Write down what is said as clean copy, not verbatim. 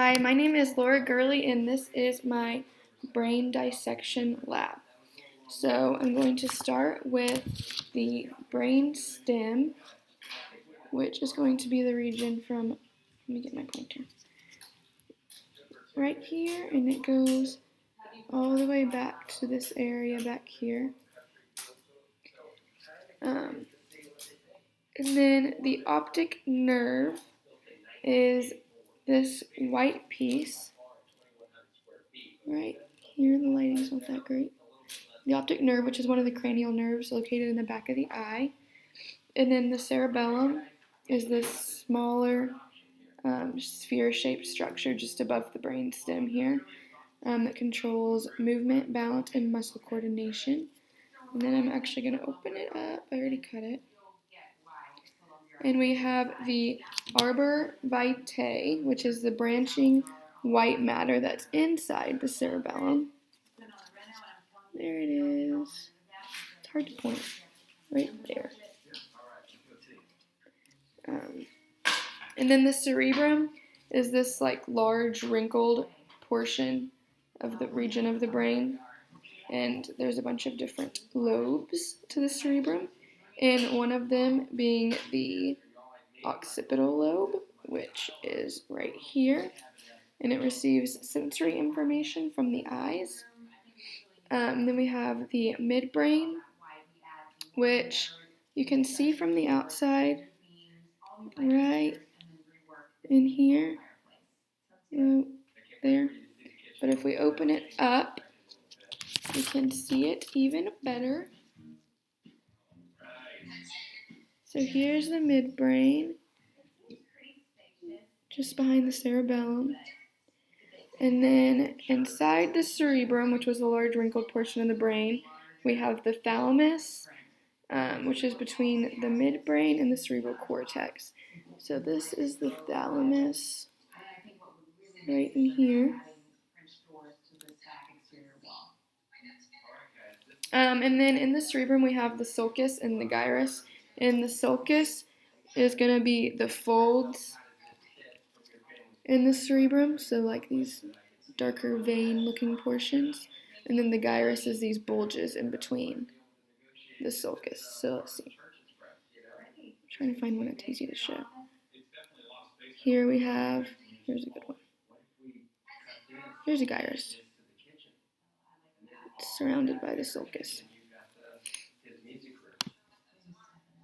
Hi, my name is Laura Gurley, and this is my brain dissection lab. So I'm going to start with the brain stem, which is going to be the region from, let me get my pointer, right here, and it goes all the way back to this area back here. And then the optic nerve is this white piece right here. The lighting's not that great. The optic nerve, which is one of the cranial nerves located in the back of the eye. And then the cerebellum is this smaller sphere-shaped structure just above the brain stem here that controls movement, balance, and muscle coordination. And then I'm actually going to open it up. I already cut it. And we have the arbor vitae, which is the branching white matter that's inside the cerebellum. There it is. It's hard to point. Right there. And then the cerebrum is this like large wrinkled portion of the region of the brain. And there's a bunch of different lobes to the cerebrum. And one of them being the occipital lobe, which is right here. And it receives sensory information from the eyes. Then we have the midbrain, which you can see from the outside, right in here, there. But if we open it up, you can see it even better. So here's the midbrain, just behind the cerebellum. And then inside the cerebrum, which was a large wrinkled portion of the brain, we have the thalamus, which is between the midbrain and the cerebral cortex. So this is the thalamus right in here. And then in the cerebrum, we have the sulcus and the gyrus. And the sulcus is going to be the folds in the cerebrum, so like these darker vein-looking portions. And then the gyrus is these bulges in between the sulcus. So let's see. I'm trying to find one that's easy to show. Here we have, here's a good one. Here's a gyrus. It's surrounded by the sulcus.